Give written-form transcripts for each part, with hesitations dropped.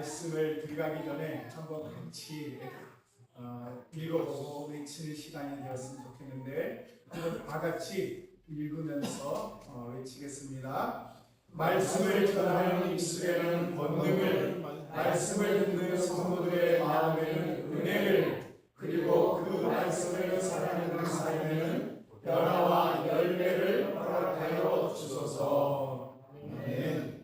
말씀을 들어가기 전에 한번 같이 읽어보고 외치는 시간이 되었으면 좋겠는데 한번 다 같이 읽으면서 외치겠습니다. 말씀을 전하는 입술에는 권능을, 말씀을 듣는 성도들의 마음에는 은혜를, 그리고 그 말씀을 사랑하는 삶에는 변화와 열매를 허락하여 주소서. 아멘.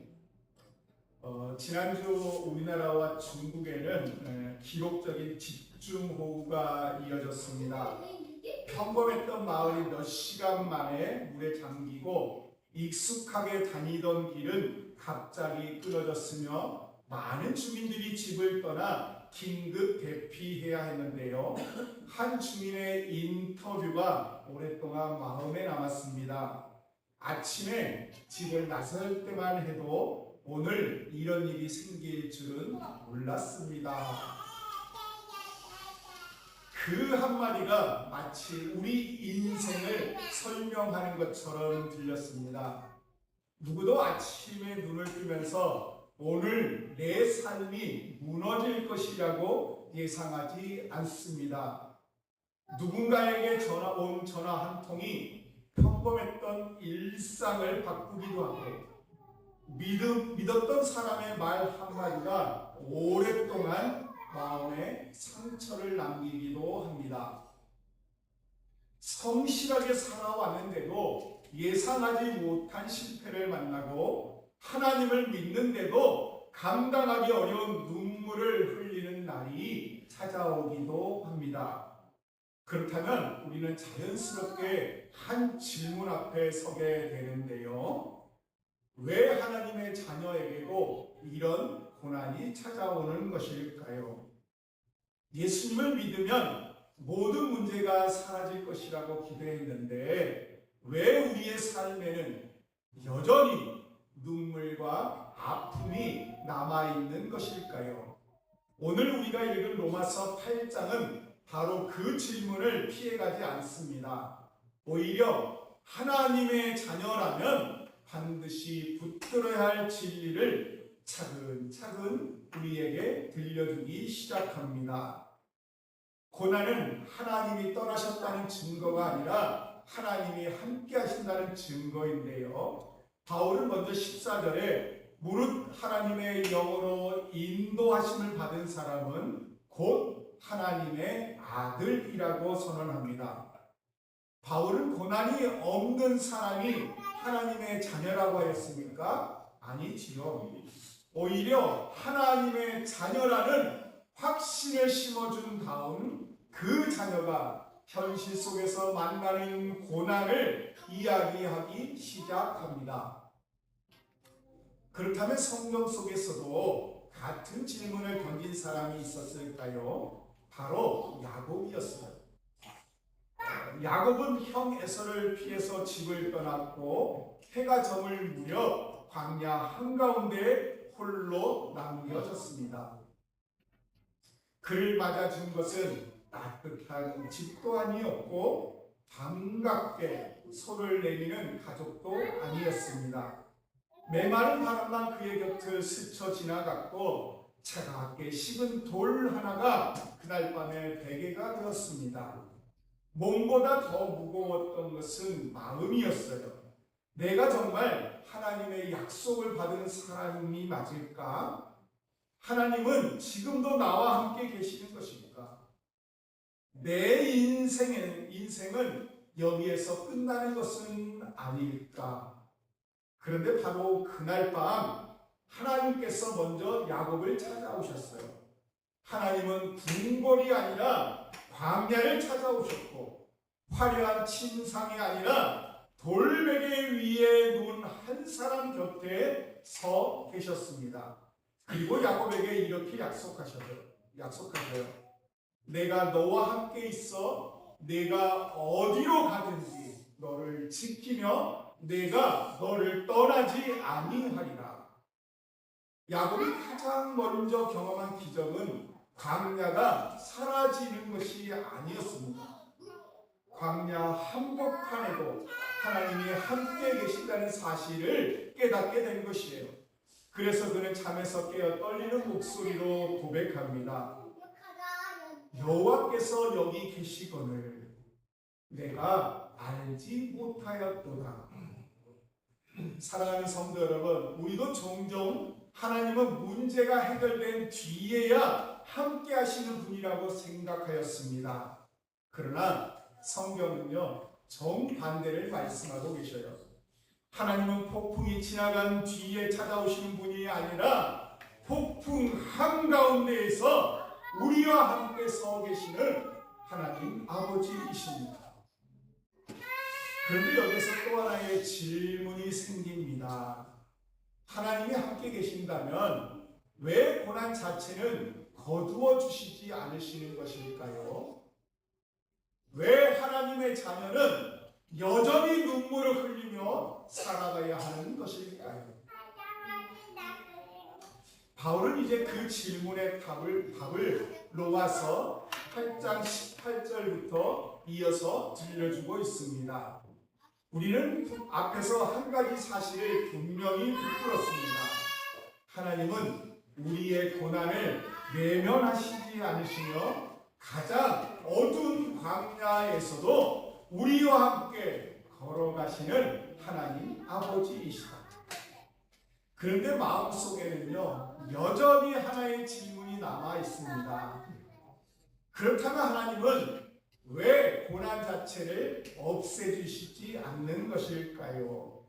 지난주 우리나라와 중국에는 기록적인 집중호우가 이어졌습니다. 평범했던 마을이 몇 시간 만에 물에 잠기고 익숙하게 다니던 길은 갑자기 끊어졌으며 많은 주민들이 집을 떠나 긴급 대피해야 했는데요. 한 주민의 인터뷰가 오랫동안 마음에 남았습니다. 아침에 집을 나설 때만 해도 오늘 이런 일이 생길 줄은 몰랐습니다. 그 한마디가 마치 우리 인생을 설명하는 것처럼 들렸습니다. 누구도 아침에 눈을 뜨면서 오늘 내 삶이 무너질 것이라고 예상하지 않습니다. 누군가에게 온 전화 한 통이 평범했던 일상을 바꾸기도 하고 믿었던 사람의 말 한마디가 오랫동안 마음에 상처를 남기기도 합니다. 성실하게 살아왔는데도 예상하지 못한 실패를 만나고 하나님을 믿는데도 감당하기 어려운 눈물을 흘리는 날이 찾아오기도 합니다. 그렇다면 우리는 자연스럽게 한 질문 앞에 서게 되는데요. 왜 하나님의 자녀에게도 이런 고난이 찾아오는 것일까요? 예수님을 믿으면 모든 문제가 사라질 것이라고 기대했는데 왜 우리의 삶에는 여전히 눈물과 아픔이 남아있는 것일까요? 오늘 우리가 읽은 로마서 8장은 바로 그 질문을 피해가지 않습니다. 오히려 하나님의 자녀라면 반드시 붙들어야 할 진리를 차근차근 우리에게 들려주기 시작합니다. 고난은 하나님이 떠나셨다는 증거가 아니라 하나님이 함께 하신다는 증거인데요. 바울은 먼저 14절에 무릇 하나님의 영으로 인도하심을 받은 사람은 곧 하나님의 아들이라고 선언합니다. 바울은 고난이 없는 사람이 하나님의 자녀라고 하였습니까? 아니지요. 오히려 하나님의 자녀라는 확신을 심어준 다음 그 자녀가 현실 속에서 만나는 고난을 이야기하기 시작합니다. 그렇다면 성경 속에서도 같은 질문을 던진 사람이 있었을까요? 바로 야곱이었어요. 야곱은 형 에서를 피해서 집을 떠났고 해가 저물 무렵 광야 한가운데 홀로 남겨졌습니다. 그를 맞아준 것은 따뜻한 집도 아니었고 반갑게 손을 내미는 가족도 아니었습니다. 메마른 바람만 그의 곁을 스쳐 지나갔고 차갑게 식은 돌 하나가 그날 밤에 베개가 되었습니다. 몸보다 더 무거웠던 것은 마음이었어요. 내가 정말 하나님의 약속을 받은 사람이 맞을까? 하나님은 지금도 나와 함께 계시는 것입니까? 내 인생은 여기에서 끝나는 것은 아닐까? 그런데 바로 그날 밤 하나님께서 먼저 야곱을 찾아오셨어요. 하나님은 궁궐이 아니라 광야를 찾아오셨고 화려한 침상이 아니라 돌베개 위에 누운 한 사람 곁에 서 계셨습니다. 그리고 야곱에게 이렇게 약속하셔요. 내가 너와 함께 있어 내가 어디로 가든지 너를 지키며 내가 너를 떠나지 아니하리라. 야곱이 가장 먼저 경험한 기적은 광야가 사라지는 것이 아니었습니다. 광야 한복판에도 하나님이 함께 계신다는 사실을 깨닫게 된 것이에요. 그래서 그는 잠에서 깨어 떨리는 목소리로 고백합니다. 여호와께서 여기 계시거늘 내가 알지 못하였도다. 사랑하는 성도 여러분, 우리도 종종 하나님은 문제가 해결된 뒤에야 함께 하시는 분이라고 생각하였습니다. 그러나 성경은요, 정반대를 말씀하고 계셔요. 하나님은 폭풍이 지나간 뒤에 찾아오시는 분이 아니라 폭풍 한가운데에서 우리와 함께 서 계시는 하나님 아버지이십니다. 그런데 여기서 또 하나의 질문이 생깁니다. 하나님이 함께 계신다면 왜 고난 자체는 거두어 주시지 않으시는 것일까요? 왜 하나님의 자녀는 여전히 눈물을 흘리며 살아가야 하는 것일까요? 바울은 이제 그 질문의 답을 로마서 8장 18절부터 이어서 들려주고 있습니다. 우리는 앞에서 한 가지 사실을 분명히 붙들었습니다. 하나님은 우리의 고난을 외면하시지 않으시며 가장 어두운 광야에서도 우리와 함께 걸어가시는 하나님 아버지이시다. 그런데 마음속에는요, 여전히 하나의 질문이 남아 있습니다. 그렇다면 하나님은 왜 고난 자체를 없애주시지 않는 것일까요?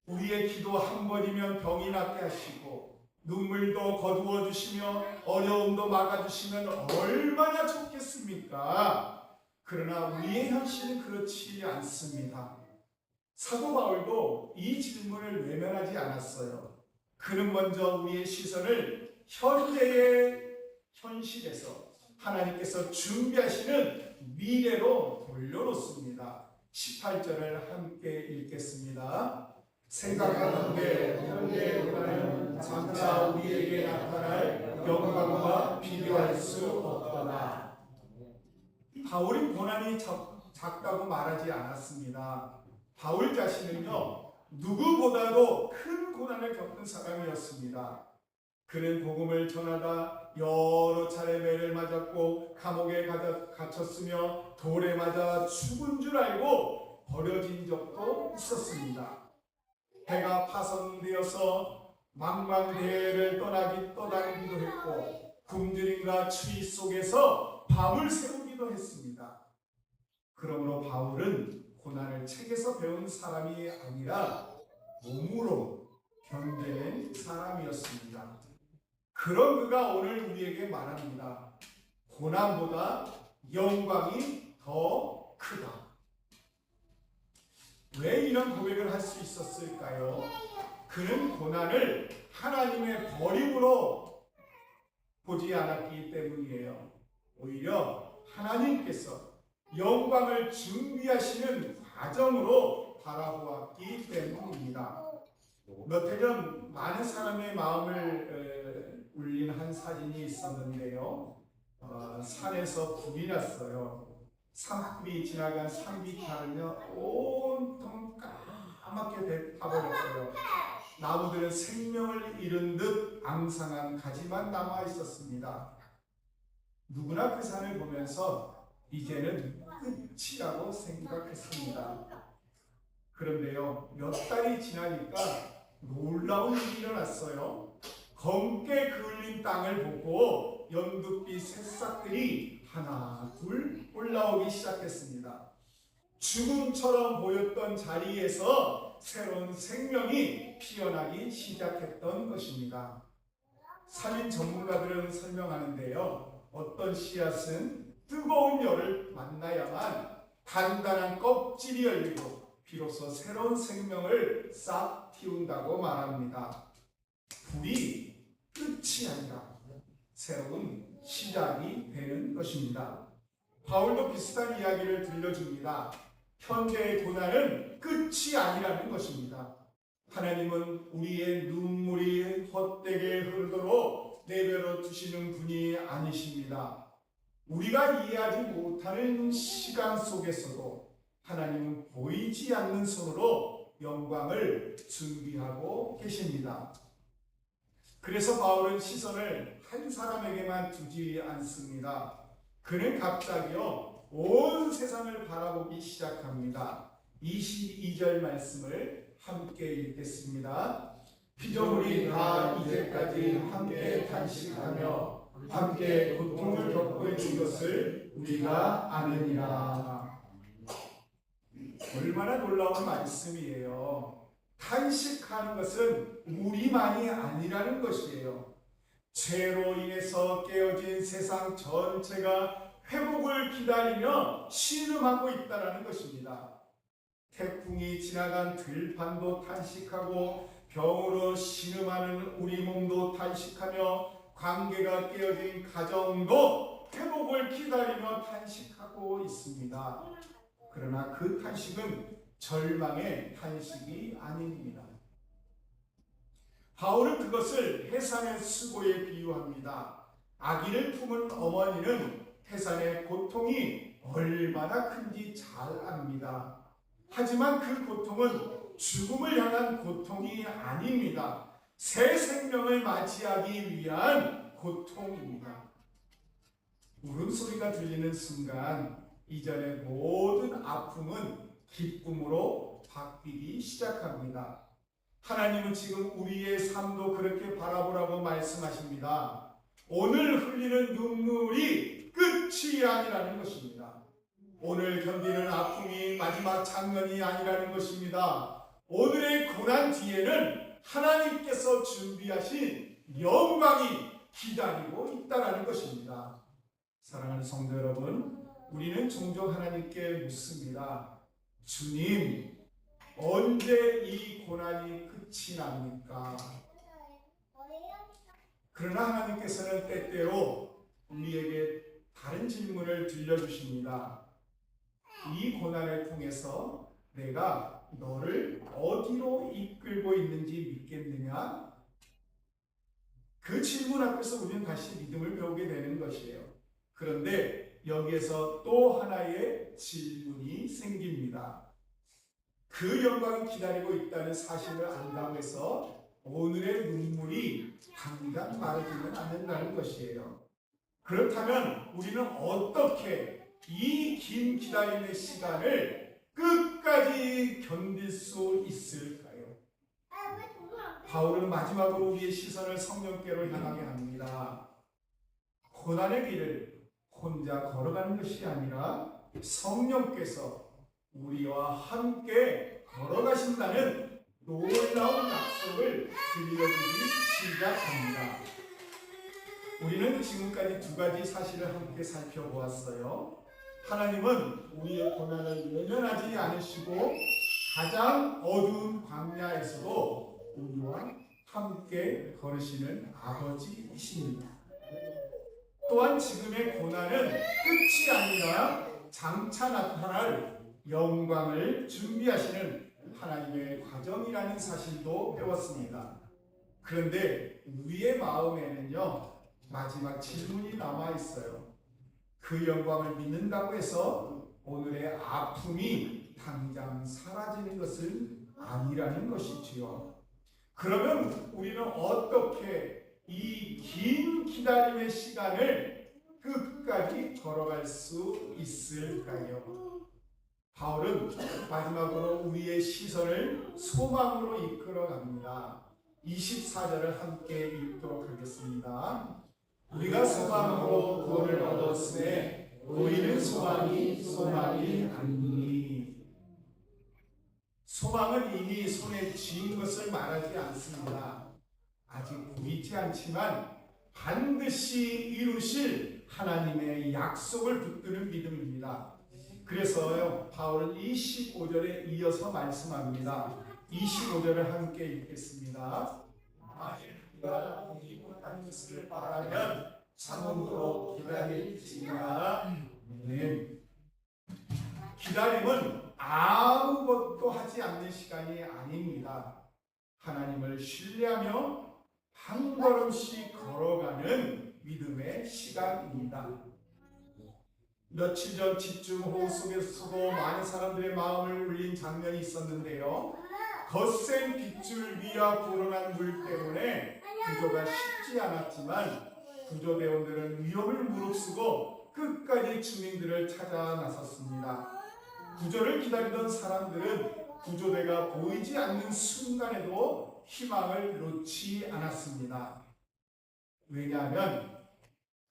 우리의 기도 한 번이면 병이 낫게 하시고 눈물도 거두어 주시며 어려움도 막아주시면 얼마나 좋겠습니까? 그러나 우리의 현실은 그렇지 않습니다. 사도 바울도 이 질문을 외면하지 않았어요. 그는 먼저 우리의 시선을 현재의 현실에서 하나님께서 준비하시는 미래로 돌려놓습니다. 18절을 함께 읽겠습니다. 생각하건대 현재의 고난은 장차 우리에게 나타날 영광과 비교할 수 없도다. 바울이 고난이 작다고 말하지 않았습니다. 바울 자신은요, 누구보다도 큰 고난을 겪은 사람이었습니다. 그는 복음을 전하다 여러 차례 매를 맞았고 감옥에 갇혔으며 돌에 맞아 죽은 줄 알고 버려진 적도 있었습니다. 배가 파손되어서 망망대해를 떠나기도 했고 굶주림과 추위 속에서 밤을 새우기도 했습니다. 그러므로 바울은 고난을 책에서 배운 사람이 아니라 몸으로 견뎌낸 사람이었습니다. 그런 그가 오늘 우리에게 말합니다. 고난보다 영광이 더 크다. 왜 이런 고백을 할 수 있었을까요? 그는 고난을 하나님의 버림으로 보지 않았기 때문이에요. 오히려 하나님께서 영광을 준비하시는 과정으로 바라보았기 때문입니다. 몇 해 전 많은 사람의 마음을 울린 한 사진이 있었는데요. 산에서 불이 났어요. 산불이 지나간 산비탈은요, 온통 까맣게 타버렸어요. 나무들은 생명을 잃은 듯 앙상한 가지만 남아 있었습니다. 누구나 그 산을 보면서 이제는 끝이라고 생각했습니다. 그런데요, 몇 달이 지나니까 놀라운 일이 일어났어요. 검게 그을린 땅을 보고 연두빛 새싹들이 하나 둘 올라오기 시작했습니다. 죽음처럼 보였던 자리에서 새로운 생명이 피어나기 시작했던 것입니다. 산림 전문가들은 설명하는데요, 어떤 씨앗은 뜨거운 열을 만나야만 단단한 껍질이 열리고 비로소 새로운 생명을 싹 틔운다고 말합니다. 불이 끝이 아니라 새로운 시작이 되는 것입니다. 바울도 비슷한 이야기를 들려줍니다. 현재의 고난은 끝이 아니라는 것입니다. 하나님은 우리의 눈물이 헛되게 흐르도록 내버려 두시는 분이 아니십니다. 우리가 이해하지 못하는 시간 속에서도 하나님은 보이지 않는 손으로 영광을 준비하고 계십니다. 그래서 바울은 시선을 한 사람에게만 두지 않습니다. 그는 갑자기요 온 세상을 바라보기 시작합니다. 22절 말씀을 함께 읽겠습니다. 피조물이 다 이제까지 함께 단식하며 함께 고통을 겪고 있는 것을 우리가 아느니라. 얼마나 놀라운 말씀이에요. 탄식하는 것은 우리만이 아니라는 것이에요. 죄로 인해서 깨어진 세상 전체가 회복을 기다리며 신음하고 있다는 것입니다. 태풍이 지나간 들판도 탄식하고 병으로 신음하는 우리 몸도 탄식하며 관계가 깨어진 가정도 회복을 기다리며 탄식하고 있습니다. 그러나 그 탄식은 절망의 탄식이 아닙니다. 바울은 그것을 해산의 수고에 비유합니다. 아기를 품은 어머니는 해산의 고통이 얼마나 큰지 잘 압니다. 하지만 그 고통은 죽음을 향한 고통이 아닙니다. 새 생명을 맞이하기 위한 고통입니다. 울음소리가 들리는 순간 이전의 모든 아픔은 기쁨으로 바뀌기 시작합니다. 하나님은 지금 우리의 삶도 그렇게 바라보라고 말씀하십니다. 오늘 흘리는 눈물이 끝이 아니라는 것입니다. 오늘 견디는 아픔이 마지막 장면이 아니라는 것입니다. 오늘의 고난 뒤에는 하나님께서 준비하신 영광이 기다리고 있다는 것입니다. 사랑하는 성도 여러분, 우리는 종종 하나님께 묻습니다. 주님, 언제 이 고난이 끝이 납니까? 그러나 하나님께서는 때때로 우리에게 다른 질문을 들려주십니다. 이 고난을 통해서 내가 너를 어디로 이끌고 있는지 믿겠느냐? 그 질문 앞에서 우리는 다시 믿음을 배우게 되는 것이에요. 그런데 여기에서 또 하나의 질문이 생깁니다. 그 영광이 기다리고 있다는 사실을 안다고 해서 오늘의 눈물이 당장 마르지는 않는다는 것이에요. 그렇다면 우리는 어떻게 이 긴 기다림의 시간을 끝까지 견딜 수 있을까요? 바울은 마지막으로 우리의 시선을 성령께로 향하게 합니다. 고난의 길을 혼자 걸어가는 것이 아니라 성령께서 우리와 함께 걸어가신다는 놀라운 약속을 들려주기 시작합니다. 우리는 지금까지 두 가지 사실을 함께 살펴보았어요. 하나님은 우리의 고난을 외면하지 않으시고 가장 어두운 광야에서도 우리와 함께 걸으시는 아버지이십니다. 또한 지금의 고난은 끝이 아니라 장차 나타날 영광을 준비하시는 하나님의 과정이라는 사실도 배웠습니다. 그런데 우리의 마음에는요, 마지막 질문이 남아 있어요. 그 영광을 믿는다고 해서 오늘의 아픔이 당장 사라지는 것은 아니라는 것이지요. 그러면 우리는 어떻게 이 긴 기다림의 시간을 끝까지 걸어갈 수 있을까요? 바울은 마지막으로 우리의 시선을 소망으로 이끌어 갑니다. 24절을 함께 읽도록 하겠습니다. 우리가 소망으로 구원을 얻었으에 우리는 소망이 아니니. 소망은 이미 손에 쥔 것을 말하지 않습니다. 아직 보이지 않지만 반드시 이루실 하나님의 약속을 붙드는 믿음입니다. 그래서요, 바울은 25절에 이어서 말씀합니다. 25절을 함께 읽겠습니다. 우리가 보지 못한 것을 바라면 참음으로 기다릴지니라. 기다림은 아무것도 하지 않는 시간이 아닙니다. 하나님을 신뢰하며 한 걸음씩 걸어가는 믿음의 시간입니다. 며칠 전 집중 호우 속에서도 많은 사람들의 마음을 울린 장면이 있었는데요. 거센 빗줄 위와 불어난 물 때문에 구조가 쉽지 않았지만 구조대원들은 위험을 무릅쓰고 끝까지 주민들을 찾아 나섰습니다. 구조를 기다리던 사람들은 구조대가 보이지 않는 순간에도 희망을 놓지 않았습니다. 왜냐하면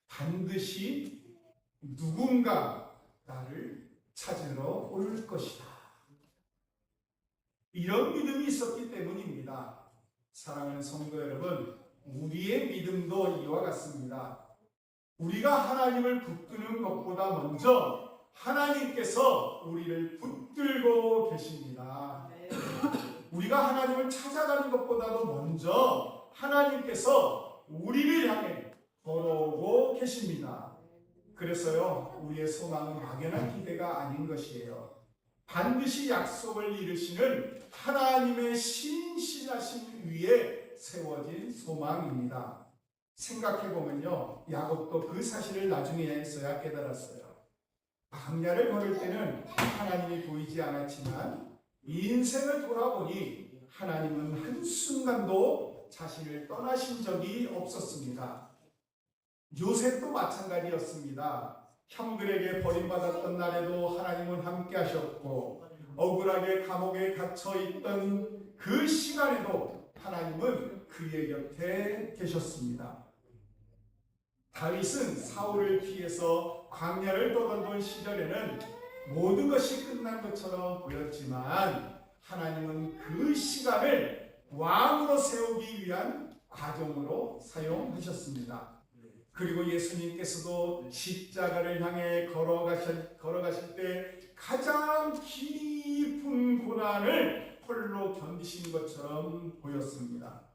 반드시 누군가 나를 찾으러 올 것이다. 이런 믿음이 있었기 때문입니다. 사랑하는 성도 여러분, 우리의 믿음도 이와 같습니다. 우리가 하나님을 붙드는 것보다 먼저 하나님께서 우리를 붙들고 계십니다. 우리가 하나님을 찾아가는 것보다도 먼저 하나님께서 우리를 향해 걸어오고 계십니다. 그래서요, 우리의 소망은 막연한 기대가 아닌 것이에요. 반드시 약속을 이루시는 하나님의 신실하심 위에 세워진 소망입니다. 생각해보면요, 야곱도 그 사실을 나중에서야 깨달았어요. 광야를 걸을 때는 하나님이 보이지 않았지만 인생을 돌아보니 하나님은 한순간도 자신을 떠나신 적이 없었습니다. 요셉도 마찬가지였습니다. 형들에게 버림받았던 날에도 하나님은 함께 하셨고, 억울하게 감옥에 갇혀있던 그 시간에도 하나님은 그의 곁에 계셨습니다. 다윗은 사울을 피해서 광야를 떠돌던 시절에는 모든 것이 끝난 것처럼 보였지만 하나님은 그 시간을 왕으로 세우기 위한 과정으로 사용하셨습니다. 그리고 예수님께서도 십자가를 향해 걸어가실 때 가장 깊은 고난을 홀로 견디신 것처럼 보였습니다.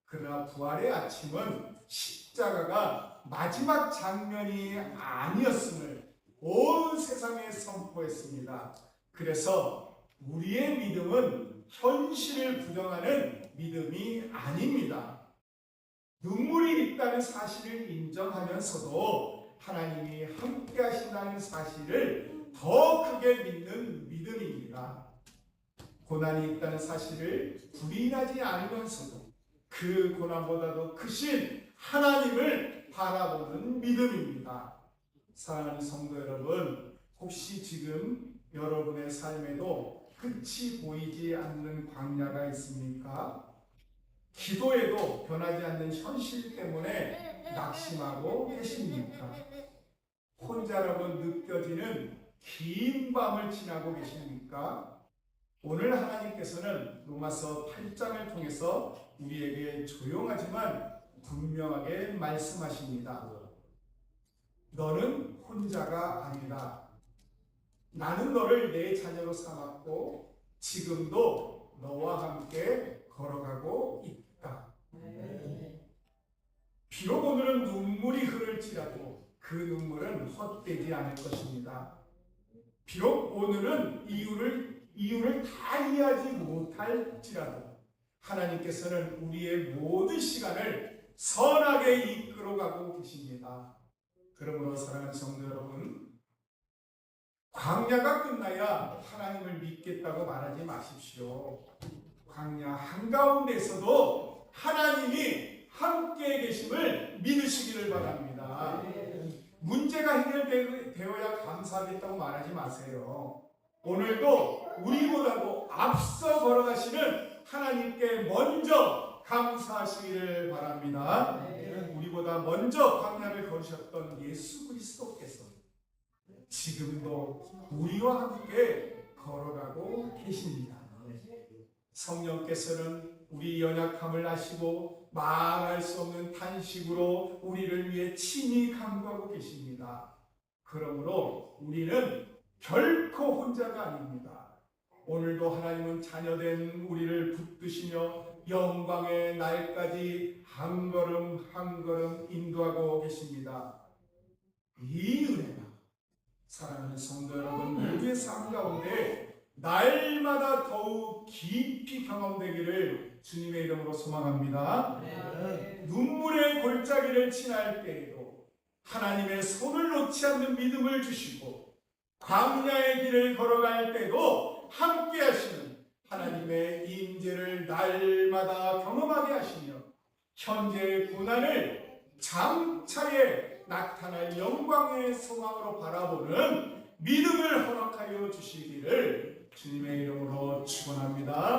그러나 부활의 아침은 십자가가 마지막 장면이 아니었음을 온 세상에 선포했습니다. 그래서 우리의 믿음은 현실을 부정하는 믿음이 아닙니다. 눈물이 있다는 사실을 인정하면서도 하나님이 함께 하신다는 사실을 더 크게 믿는 믿음입니다. 고난이 있다는 사실을 부인하지 않으면서도 그 고난보다도 크신 하나님을 바라보는 믿음입니다. 사랑하는 성도 여러분, 혹시 지금 여러분의 삶에도 끝이 보이지 않는 광야가 있습니까? 기도에도 변하지 않는 현실 때문에 낙심하고 계십니까? 혼자라고 느껴지는 긴 밤을 지나고 계십니까? 오늘 하나님께서는 로마서 8장을 통해서 우리에게 조용하지만 분명하게 말씀하십니다. 너는 혼자가 아니다. 나는 너를 내 자녀로 삼았고 지금도 너와 함께 걸어가고 있다. 비록 오늘은 눈물이 흐를지라도 그 눈물은 헛되지 않을 것입니다. 비록 오늘은 이유를 다 이해하지 못할지라도 하나님께서는 우리의 모든 시간을 선하게 이끌어가고 계십니다. 그러므로 사랑하는 성도 여러분, 광야가 끝나야 하나님을 믿겠다고 말하지 마십시오. 광야 한가운데서도 하나님이 함께 계심을 믿으시기를 바랍니다. 문제가 해결되어야 감사하겠다고 말하지 마세요. 오늘도 우리보다도 앞서 걸어가시는 하나님께 먼저 감사하시기를 바랍니다. 우리보다 먼저 광야를 걸으셨던 예수 그리스도께서 지금도 우리와 함께 걸어가고 계십니다. 성령께서는 우리 연약함을 아시고 말할 수 없는 탄식으로 우리를 위해 친히 간구하고 계십니다. 그러므로 우리는 결코 혼자가 아닙니다. 오늘도 하나님은 자녀된 우리를 붙드시며 영광의 날까지 한 걸음 한 걸음 인도하고 계십니다. 이 은혜가 사랑하는 성도 여러분 모두의 삶 가운데 날마다 더욱 깊이 경험되기를 주님의 이름으로 소망합니다. 눈물의 골짜기를 지날 때에도 하나님의 손을 놓지 않는 믿음을 주시고 광야의 길을 걸어갈 때도 함께 하시는 하나님의 인재를 날마다 경험하게 하시며 현재의 고난을 장차에 나타날 영광의 소망으로 바라보는 믿음을 허락하여 주시기를 주님의 이름으로 축원합니다.